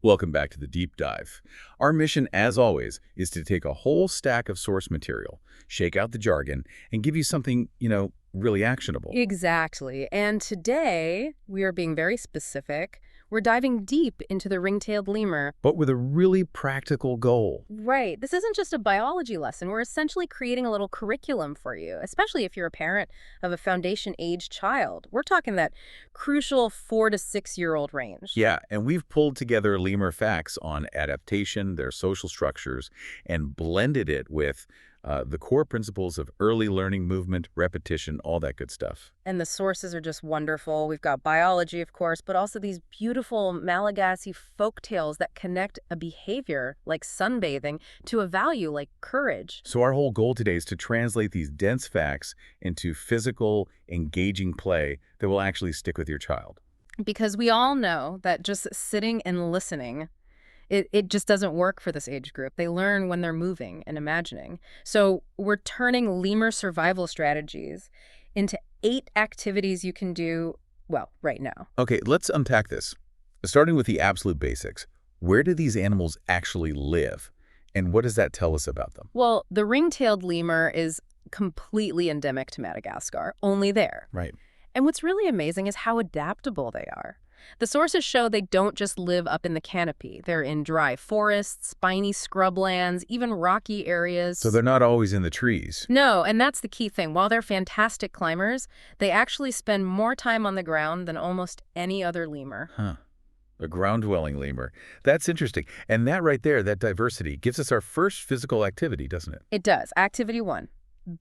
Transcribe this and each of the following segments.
Welcome back to the deep dive. Our mission, as always, is to take a whole stack of source material, shake out the jargon, and give you something, really actionable. Exactly. And today, we are being very specific. We're diving deep into the ring-tailed lemur. But with a really practical goal. Right. This isn't just a biology lesson. We're essentially creating a little curriculum for you, especially if you're a parent of a foundation-age child. We're talking that crucial 4 to 6 year old range. Yeah, and we've pulled together lemur facts on adaptation, their social structures, and blended it with the core principles of early learning, movement, repetition, all that good stuff. And the sources are just wonderful. We've got biology, of course, but also these beautiful Malagasy folk tales that connect a behavior like sunbathing to a value like courage. So our whole goal today is to translate these dense facts into physical, engaging play that will actually stick with your child. Because we all know that just sitting and listening, it just doesn't work for this age group. They learn when they're moving and imagining. So we're turning lemur survival strategies into 8 activities you can do, well, right now. Okay, let's unpack this. Starting with the absolute basics. Where do these animals actually live? And what does that tell us about them? Well, the ring-tailed lemur is completely endemic to Madagascar, only there. Right. And what's really amazing is how adaptable they are. The sources show they don't just live up in the canopy. They're in dry forests, spiny scrublands, even rocky areas. So they're not always in the trees. No, and that's the key thing. While they're fantastic climbers, they actually spend more time on the ground than almost any other lemur. Huh. A ground-dwelling lemur. That's interesting. And that right there, that diversity, gives us our first physical activity, doesn't it? It does. Activity 1,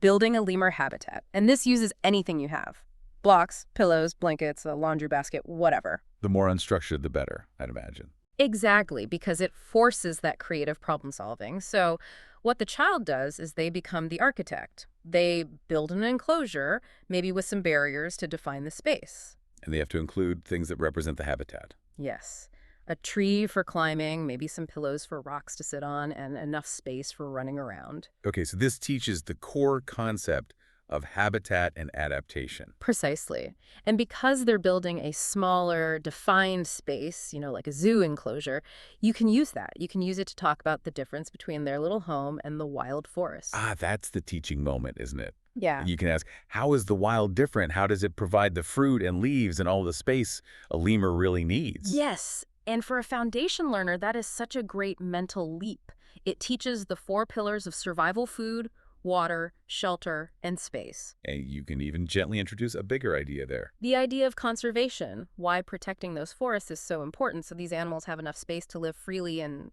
building a lemur habitat. And this uses anything you have. Blocks, pillows, blankets, a laundry basket, whatever. The more unstructured, the better, I'd imagine. Exactly, because it forces that creative problem solving. So what the child does is they become the architect. They build an enclosure, maybe with some barriers to define the space. And they have to include things that represent the habitat. Yes. A tree for climbing, maybe some pillows for rocks to sit on, and enough space for running around. Okay, so this teaches the core concept of habitat and adaptation. Precisely. And because they're building a smaller, defined space, like a zoo enclosure, you can use that. You can use it to talk about the difference between their little home and the wild forest. Ah, that's the teaching moment, isn't it? Yeah. You can ask, how is the wild different? How does it provide the fruit and leaves and all the space a lemur really needs? Yes. And for a foundation learner, that is such a great mental leap. It teaches the 4 pillars of survival: food, water, shelter, and space. And you can even gently introduce a bigger idea there. The idea of conservation, why protecting those forests is so important so these animals have enough space to live freely and,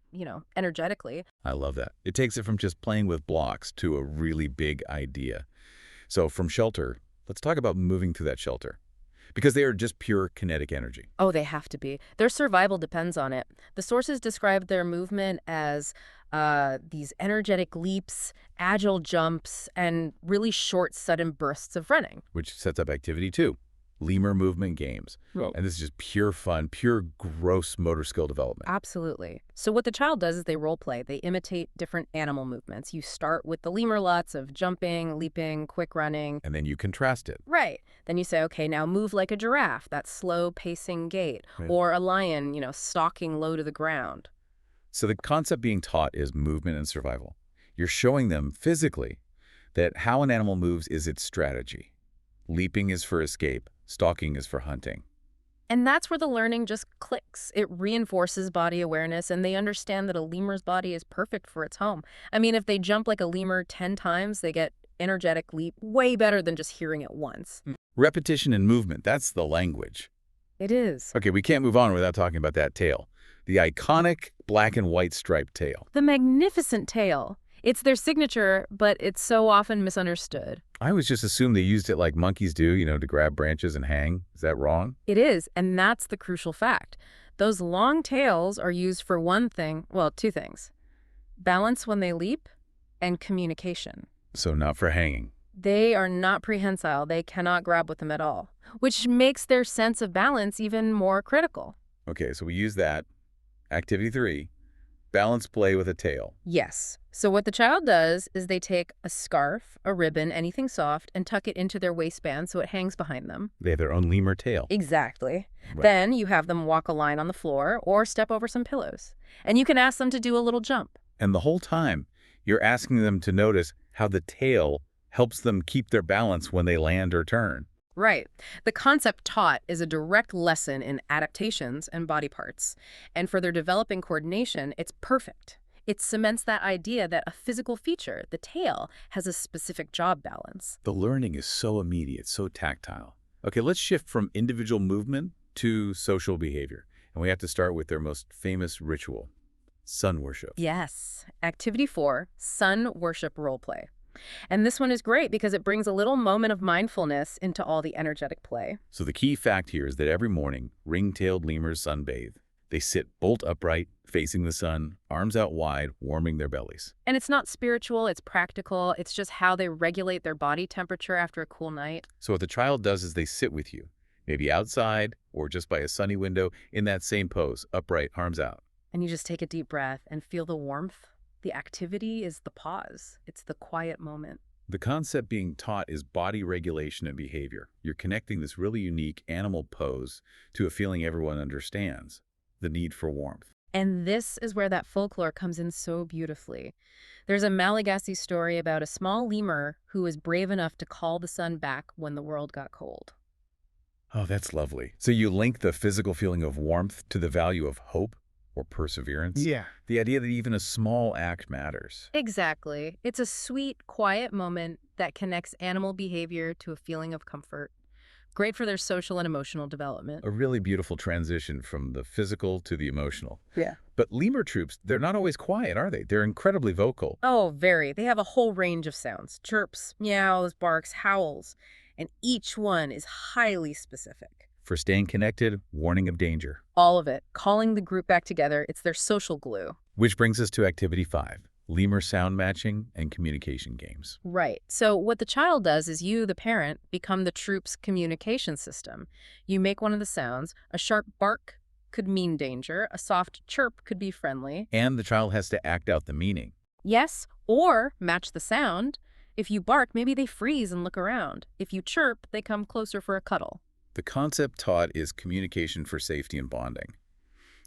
energetically. I love that. It takes it from just playing with blocks to a really big idea. So from shelter, let's talk about moving through that shelter. Because they are just pure kinetic energy. Oh, they have to be. Their survival depends on it. The sources describe their movement as these energetic leaps, agile jumps, and really short, sudden bursts of running. Which sets up activity 2, lemur movement games. Oh. And this is just pure fun, pure gross motor skill development. Absolutely. So what the child does is they role play. They imitate different animal movements. You start with the lemur lots of jumping, leaping, quick running. And then you contrast it. Right. Then you say, okay, now move like a giraffe, that slow pacing gait, Right. or a lion, stalking low to the ground. So the concept being taught is movement and survival. You're showing them physically that how an animal moves is its strategy. Leaping is for escape. Stalking is for hunting. And that's where the learning just clicks. It reinforces body awareness, and they understand that a lemur's body is perfect for its home. I mean, if they jump like a lemur 10 times, they get energetic leap way better than just hearing it once. Repetition and movement, that's the language. It is. Okay, we can't move on without talking about that tail. The iconic black and white striped tail. The magnificent tail. It's their signature, but it's so often misunderstood. I always just assumed they used it like monkeys do, to grab branches and hang. Is that wrong? It is, and that's the crucial fact. Those long tails are used for one thing, well, 2 things. Balance when they leap, and communication. So not for hanging. They are not prehensile. They cannot grab with them at all, which makes their sense of balance even more critical. Okay, so we use that. Activity 3, balance play with a tail. Yes. So what the child does is they take a scarf, a ribbon, anything soft, and tuck it into their waistband so it hangs behind them. They have their own lemur tail. Exactly. Right. Then you have them walk a line on the floor or step over some pillows. And you can ask them to do a little jump. And the whole time, you're asking them to notice how the tail helps them keep their balance when they land or turn. Right. The concept taught is a direct lesson in adaptations and body parts. And for their developing coordination, it's perfect. It cements that idea that a physical feature, the tail, has a specific job balance. The learning is so immediate, so tactile. Okay, let's shift from individual movement to social behavior. And we have to start with their most famous ritual, sun worship. Yes. Activity 4, sun worship roleplay. And this one is great because it brings a little moment of mindfulness into all the energetic play. So the key fact here is that every morning, ring-tailed lemurs sunbathe. They sit bolt upright, facing the sun, arms out wide, warming their bellies. And it's not spiritual, it's practical. It's just how they regulate their body temperature after a cool night. So what the child does is they sit with you, maybe outside or just by a sunny window in that same pose, upright, arms out. And you just take a deep breath and feel the warmth. The activity is the pause. It's the quiet moment. The concept being taught is body regulation and behavior. You're connecting this really unique animal pose to a feeling everyone understands, the need for warmth. And this is where that folklore comes in so beautifully. There's a Malagasy story about a small lemur who was brave enough to call the sun back when the world got cold. Oh, that's lovely. So you link the physical feeling of warmth to the value of hope or perseverance? Yeah. The idea that even a small act matters. Exactly. It's a sweet, quiet moment that connects animal behavior to a feeling of comfort. Great for their social and emotional development. A really beautiful transition from the physical to the emotional. Yeah. But lemur troops, they're not always quiet, are they? They're incredibly vocal. Oh, very. They have a whole range of sounds. Chirps, meows, barks, howls. And each one is highly specific. For staying connected, warning of danger. All of it. Calling the group back together. It's their social glue. Which brings us to activity 5, lemur sound matching and communication games. Right. So what the child does is you, the parent, become the troop's communication system. You make one of the sounds. A sharp bark could mean danger. A soft chirp could be friendly. And the child has to act out the meaning. Yes, or match the sound. If you bark, maybe they freeze and look around. If you chirp, they come closer for a cuddle. The concept taught is communication for safety and bonding.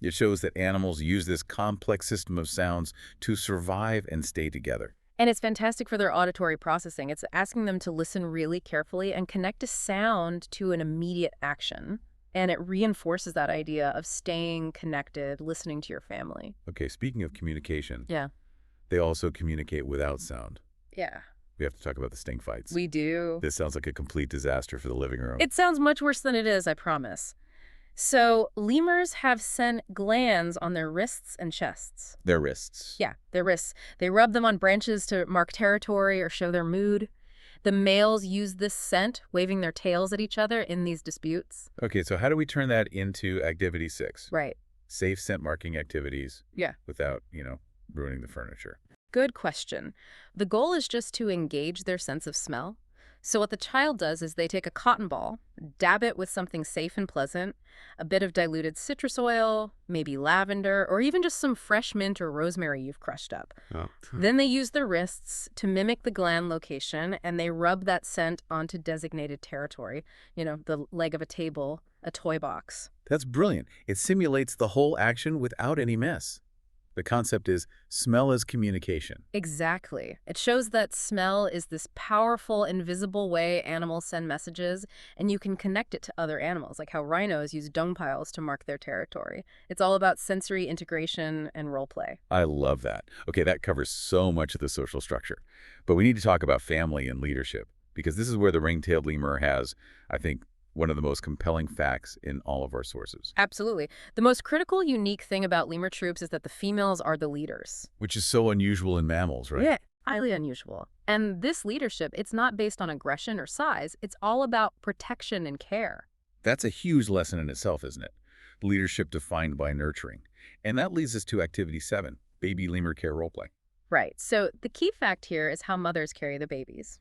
It shows that animals use this complex system of sounds to survive and stay together. And it's fantastic for their auditory processing. It's asking them to listen really carefully and connect a sound to an immediate action. And it reinforces that idea of staying connected, listening to your family. Okay, speaking of communication, Yeah. they also communicate without sound. Yeah. We have to talk about the stink fights. We do. This sounds like a complete disaster for the living room. It sounds much worse than it is, I promise. So lemurs have scent glands on their wrists and chests. Their wrists. Yeah, their wrists. They rub them on branches to mark territory or show their mood. The males use this scent, waving their tails at each other in these disputes. Okay, so how do we turn that into activity 6? Right. Safe scent marking activities. Yeah. Without, ruining the furniture. Good question. The goal is just to engage their sense of smell. So what the child does is they take a cotton ball, dab it with something safe and pleasant, a bit of diluted citrus oil, maybe lavender, or even just some fresh mint or rosemary you've crushed up. Oh. Then they use their wrists to mimic the gland location, and they rub that scent onto designated territory, the leg of a table, a toy box. That's brilliant. It simulates the whole action without any mess. The concept is smell as communication. Exactly. It shows that smell is this powerful, invisible way animals send messages, and you can connect it to other animals, like how rhinos use dung piles to mark their territory. It's all about sensory integration and role play. I love that. Okay, that covers so much of the social structure. But we need to talk about family and leadership, because this is where the ring-tailed lemur has, I think, one of the most compelling facts in all of our sources. Absolutely. The most critical, unique thing about lemur troops is that the females are the leaders. Which is so unusual in mammals, right? Yeah, highly unusual. And this leadership, it's not based on aggression or size. It's all about protection and care. That's a huge lesson in itself, isn't it? Leadership defined by nurturing. And that leads us to activity 7, baby lemur care roleplay. Right. So the key fact here is how mothers carry the babies.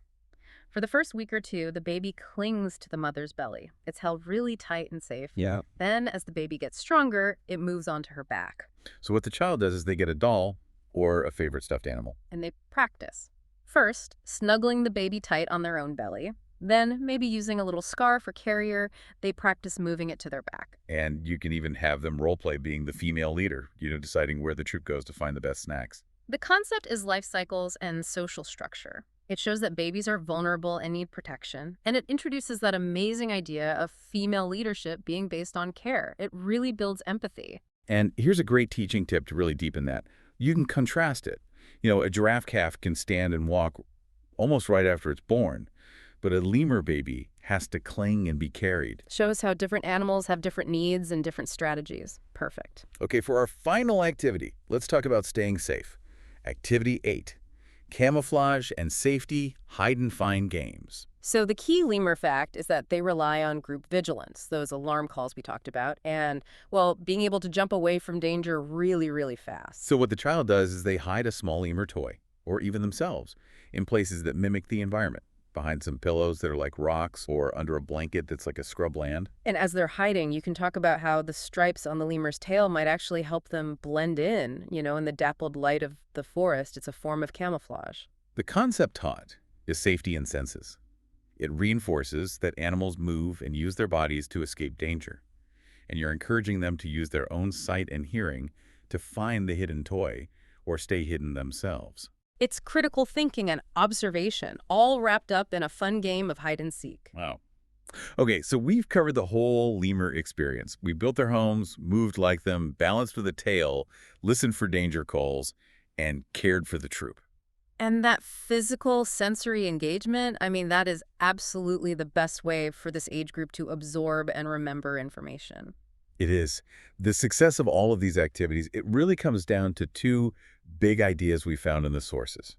For the first week or two, the baby clings to the mother's belly. It's held really tight and safe. Yeah. Then, as the baby gets stronger, it moves onto her back. So what the child does is they get a doll or a favorite stuffed animal. And they practice. First, snuggling the baby tight on their own belly. Then, maybe using a little scarf or carrier, they practice moving it to their back. And you can even have them role play being the female leader, deciding where the troop goes to find the best snacks. The concept is life cycles and social structure. It shows that babies are vulnerable and need protection, and it introduces that amazing idea of female leadership being based on care. It really builds empathy. And here's a great teaching tip to really deepen that. You can contrast it. A giraffe calf can stand and walk almost right after it's born, but a lemur baby has to cling and be carried. Shows how different animals have different needs and different strategies. Perfect. Okay, for our final activity, let's talk about staying safe. Activity 8, camouflage and safety hide-and-find games. So the key lemur fact is that they rely on group vigilance, those alarm calls we talked about, and, well, being able to jump away from danger really, really fast. So what the child does is they hide a small lemur toy, or even themselves, in places that mimic the environment, behind some pillows that are like rocks or under a blanket that's like a scrubland. And as they're hiding, you can talk about how the stripes on the lemur's tail might actually help them blend in the dappled light of the forest. It's a form of camouflage. The concept taught is safety in senses. It reinforces that animals move and use their bodies to escape danger. And you're encouraging them to use their own sight and hearing to find the hidden toy or stay hidden themselves. It's critical thinking and observation, all wrapped up in a fun game of hide and seek. Wow. Okay, so we've covered the whole lemur experience. We built their homes, moved like them, balanced with a tail, listened for danger calls, and cared for the troop. And that physical sensory engagement, that is absolutely the best way for this age group to absorb and remember information. It is. The success of all of these activities, it really comes down to two big ideas we found in the sources.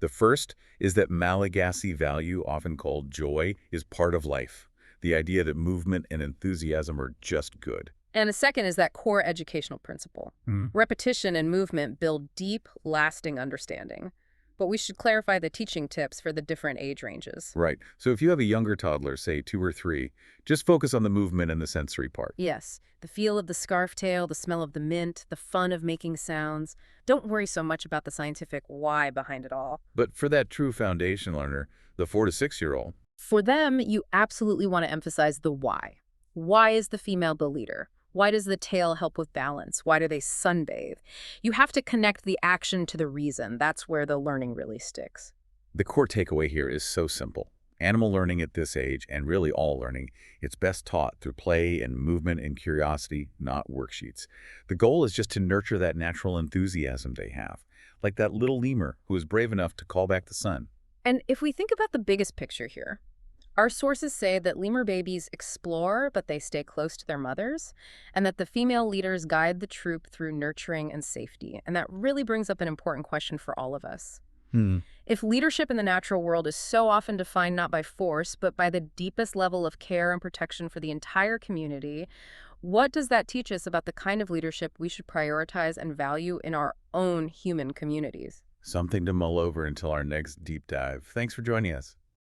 The first is that Malagasy value, often called joy, is part of life. The idea that movement and enthusiasm are just good. And the second is that core educational principle. Repetition and movement build deep, lasting understanding. But we should clarify the teaching tips for the different age ranges. Right. So if you have a younger toddler, say 2 or 3, just focus on the movement and the sensory part. Yes, the feel of the scarf tail, the smell of the mint, the fun of making sounds. Don't worry so much about the scientific why behind it all. But for that true foundation learner, the 4 to 6-year-old, For them, you absolutely want to emphasize the why. Why is the female the leader? Why does the tail help with balance? Why do they sunbathe? You have to connect the action to the reason. That's where the learning really sticks. the core takeaway here is so simple. Animal learning at this age, and really all learning, it's best taught through play and movement and curiosity, not worksheets. The goal is just to nurture that natural enthusiasm they have, like that little lemur who is brave enough to call back the sun. And if we think about the biggest picture here, our sources say that lemur babies explore, but they stay close to their mothers, and that the female leaders guide the troop through nurturing and safety. And that really brings up an important question for all of us. If leadership in the natural world is so often defined not by force, but by the deepest level of care and protection for the entire community, what does that teach us about the kind of leadership we should prioritize and value in our own human communities? Something to mull over until our next deep dive. Thanks for joining us.